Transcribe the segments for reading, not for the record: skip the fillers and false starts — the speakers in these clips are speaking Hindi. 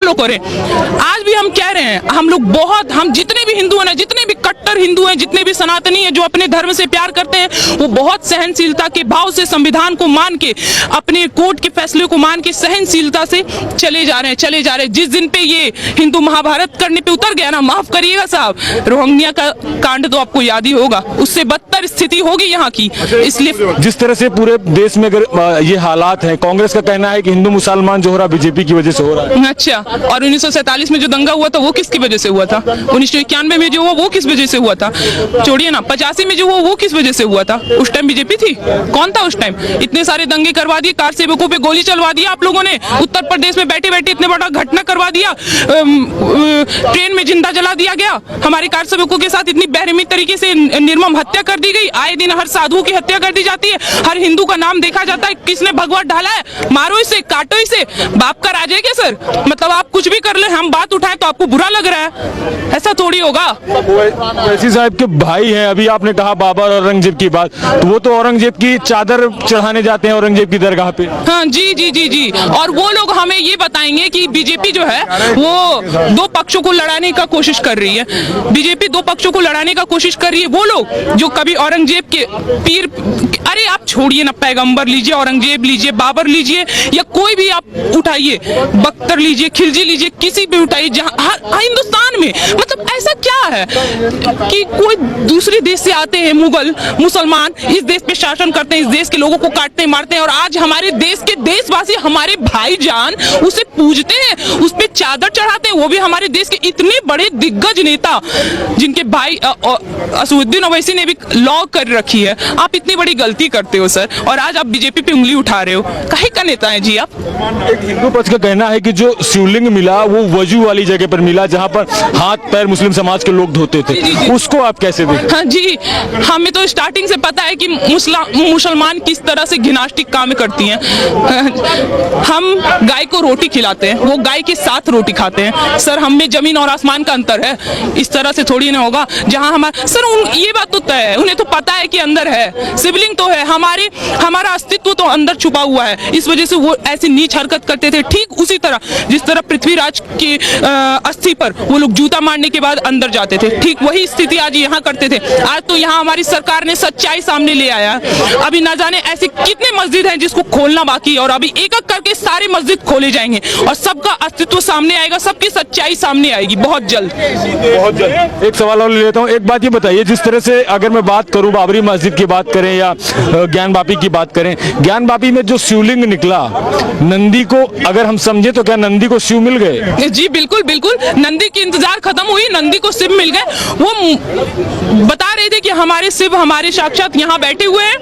लोग करें। आज भी हम कह रहे हैं, हम लोग बहुत, हम जितने भी हिंदू हैं ना, जितने भी कट्टर हिंदू हैं, जितने भी सनातनी हैं जो अपने धर्म से प्यार करते हैं, वो बहुत सहनशीलता के भाव से संविधान को मान के, अपने कोर्ट के फैसले को मान के सहनशीलता से चले जा रहे हैं। जिस दिन पे ये हिंदू महाभारत करने पे उतर गया ना, माफ करिएगा साहब, रोहिंग्या का कांड तो आपको याद ही होगा, उससे बदतर स्थिति होगी यहाँ की। इसलिए जिस तरह से पूरे देश में अगर ये हालात हैं, कांग्रेस का कहना है कि हिंदू मुसलमान जो हो रहा बीजेपी की वजह से हो रहा है। अच्छा, और 1947 में जो दंगा हुआ था वो किसकी वजह से हुआ था? 1991 में जो हुआ वो किस वजह से हुआ था? छोड़िए ना, 85 में जो हुआ वो किस वजह से हुआ था? उस टाइम बीजेपी थी? कौन था उस टाइम? इतने सारे दंगे करवा दिए, कार सेवकों पे गोली चलवा दिया आप लोगों ने, उत्तर प्रदेश में बैठे बैठे इतने बड़ा घटना करवा दिया, ट्रेन में जिंदा जला दिया गया, हमारे कार सेवकों के साथ इतनी बेरहमी तरीके से निर्मम हत्या कर दी गई। आए दिन हर साधु की हत्या कर दी जाती है, हर हिंदू का नाम देखा जाता है, किसने भगवा ढाला है, मारो इसे, काटो इसे। बाप का राज है क्या सर? मतलब आप कुछ भी कर ले, हम बात उठाए तो आपको बुरा लग रहा है? ऐसा थोड़ी होगा। वैसी साहब के भाई हैं, अभी आपने कहा बाबर और औरंगजेब की बात, तो वो तो औरंगजेब की चादर चढ़ाने जाते हैं औरंगजेब की दरगाह पे। हाँ जी जी जी जी, और वो लोग हमें ये बताएंगे कि बीजेपी जो है वो दो पक्षों को लड़ाने का कोशिश कर रही है। बीजेपी दो पक्षों को लड़ाने का कोशिश कर रही है। वो लोग जो कभी औरंगजेब के पीर, अरे आप छोड़िए ना, पैगंबर लीजिए, औरंगजेब लीजिए, बाबर लीजिए, या कोई भी आप उठाइए, बख्तर लीजिए, खिलजी लीजिए, किसी भी उठाइए, जहाँ हिंदुस्तान में, मतलब ऐसा क्या है कि कोई दूसरे देश से आते हैं मुगल मुसलमान, इस देश पे शासन करते हैं, इस देश के लोगों को काटते हैं, मारते हैं, और आज हमारे देश के देशवासी, हमारे भाईजान उसे पूजते हैं, उस पे चादर चढ़ाते हैं, वो भी हमारे देश के इतने बड़े दिग्गज नेता जिनके भाई असदुद्दीन ओवैसी ने भी लॉ कर रखी है। आप इतनी बड़ी गलती करते हो सर, और आज आप बीजेपी पे उंगली उठा रहे हो। काहे का नेता है जी आप? एक हिंदू पक्ष का कहना है कि जो शिवलिंग मिला वो वजू वाली जगह पर मिला, जहां पर हाथ पैर मुस्लिम समाज के लोग धोते थे, उसको आप कैसे देखते? हाँ जी, हमें तो स्टार्टिंग से पता है कि मुसलमान किस तरह से घिनाष्टिक काम करती हैं। हम गाय को रोटी खिलाते हैं, वो गाय के साथ रोटी खाते हैं। सर हम में जमीन और आसमान का अंतर है, इस तरह से थोड़ी ना होगा। जहां हमारा सर ये बात तो तय है, उन्हें तो पता है कि अंदर है, शिवलिंग तो है, हमारा अस्तित्व तो अंदर छुपा हुआ है, इस वजह से वो ऐसी नीच हरकत करते थे। ठीक उसी तरह जिस तरह पृथ्वीराज की अस्थि पर वो लोग जूता मारने के बाद अंदर जाते थे, ठीक वही स्थिति आज यहाँ करते थे। आज तो यहाँ हमारी सरकार ने सच्चाई सामने ले आया। अभी ना जाने ऐसे कितने मस्जिद हैं जिसको खोलना बाकी है, और अभी एक एक करके सारे मस्जिद खोले जाएंगे और सबका अस्तित्व सामने आएगा, सबकी सच्चाई सामने आएगी बहुत जल्द। एक सवाल और लेता हूँ, एक बात ये बताइए, जिस तरह से अगर मैं बात करूँ बाबरी मस्जिद की बात करें या ज्ञानवापी की बात करें, ज्ञानवापी में जो शिवलिंग निकला, नंदी को अगर हम समझे तो क्या नंदी को शिव मिल गए? जी बिल्कुल बिल्कुल, नंदी की इंतजार खत्म हुई, नंदी को शिव मिल गए। वो बता रहे थे कि हमारे शिव हमारे साक्षात यहाँ बैठे हुए हैं।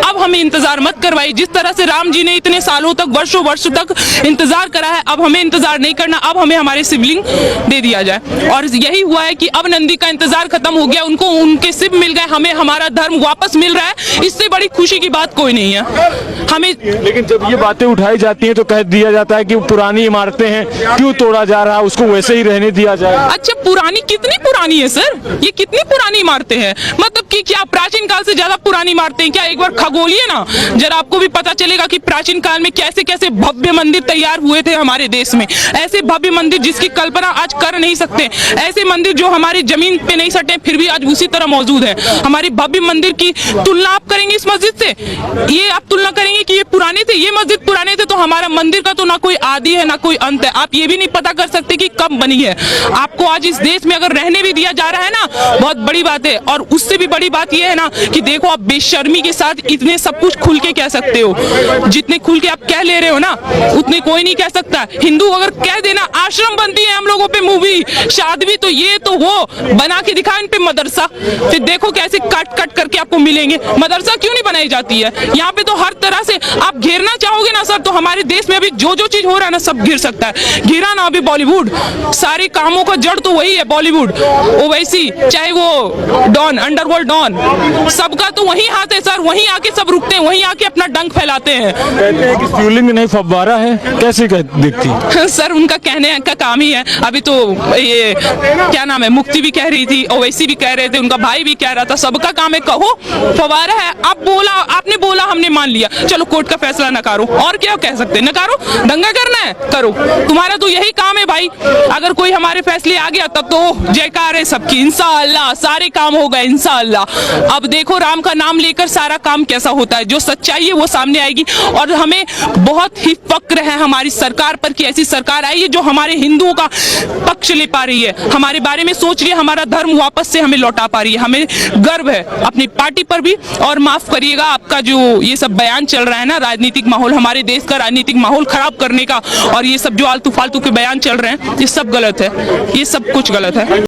अब हमें इंतजार मत करवाइए। जिस तरह से राम जी ने इतने सालों तक, वर्षों तक इंतजार करा है, अब हमें इंतजार नहीं करना, अब हमें हमारे शिवलिंग दे दिया जाए। और यही हुआ है कि अब नंदी का इंतजार खत्म हो गया, उनको उनके शिव मिल गए, हमें हमारा धर्म वापस मिल रहा है। इससे बड़ी खुशी की बात कोई नहीं है हमें। लेकिन जब ये बातें उठाई जाती हैं तो कह दिया जाता है कि पुरानी इमारतें हैं, क्यों तोड़ा जा रहा है, उसको वैसे ही रहने दिया जाए। अच्छा, पुरानी कितनी पुरानी है सर? ये कितनी पुरानी इमारतें हैं? मतलब कि क्या प्राचीन काल से ज्यादा पुरानी इमारतें हैं क्या? एक बार खगोलिए ना जरा, आपको भी पता चलेगा कि प्राचीन काल में कैसे कैसे भव्य मंदिर तैयार हुए थे हमारे देश में। ऐसे भव्य मंदिर जिसकी कल्पना आज कर नहीं सकते, ऐसे मंदिर जो हमारी जमीन पे नहीं सटे फिर भी आज उसी तरह मौजूद है। हमारी भव्य मंदिर की तुलना आप करेंगे इस मस्जिद से? ये आप तुलना करेंगे कि ये पुराने थे, ये मस्जिद पुराने थे, तो हमारा मंदिर का तो ना कोई आदि है ना कोई अंत है। आप ये भी नहीं पता कर सकते कि कब बनी है। आपको आज इस देश में अगर रहने भी दिया जा रहा है ना, बहुत बड़ी बात है। और उससे भी बड़ी बात यह है ना कि देखो, आप बेशर्मी के साथ इतने सब कुछ खुल के कह सकते हो, जितने खुल के आप कह ले रहे हो ना उतने कोई नहीं कह सकता। हिंदू अगर कह देना आश्रम बनती है हम लोगों पे, मूवी शादी तो ये तो वो बना के दिखा इन पे मदरसा, फिर देखो कैसे कट कट करके आपको मिलेंगे। मदरसा क्यों नहीं बनाई जाती है? यहाँ पे तो हर तरह से आप घेरना चाहोगे ना सर, तो हमारे देश में अभी जो जो चीज हो रहा है ना सब घिर सकता है। घिरा ना अभी बॉलीवुड, सारे कामों का जड़ तो वही है बॉलीवुड, ओवैसी, चाहे वो डॉन, अंडरवर्ल्ड डॉन, सबका तो वही हाथ है सर। वहीं आके सब रुकते हैं, वहीं आके अपना डंक फैलाते हैं। कहते हैं कि शिवलिंग नहीं फव्वारा है, कैसे दिखती? सर उनका कहने का काम ही है। अभी तो ये क्या नाम है, मुक्ति भी कह रही थी, ओवैसी भी कह रहे थे, उनका भाई भी कह रहा था, सबका काम है कहो फव्वारा है। आपने बोला हमने मान लिया, चलो कोर्ट का फैसला नकारो, और क्या कह सकते हैं? नकारो, दंगा करना है करो, तुम्हारा तो यही काम भाई अगर कोई हमारे फैसले आ गया तब तो जयकार है सबकी, इंशाअल्लाह सारे काम हो गए इंशाअल्लाह। अब देखो राम का नाम लेकर सारा काम कैसा होता है, जो सच्चाई है वो सामने आएगी। और हमें बहुत ही फक्र है हमारी सरकार पर कि ऐसी सरकार आई है जो हमारे हिंदुओं का पक्ष ले पा रही है, हमारे बारे में सोच रही है, हमारा धर्म वापस से हमें लौटा पा रही है। हमें गर्व है अपनी पार्टी पर भी। और माफ करिएगा आपका जो ये सब बयान चल रहा है ना, राजनीतिक माहौल, हमारे देश का राजनीतिक माहौल खराब करने का, और ये सब जो आलतू फालतू के बयान चल रहे हैं, ये सब गलत है, ये सब कुछ गलत है।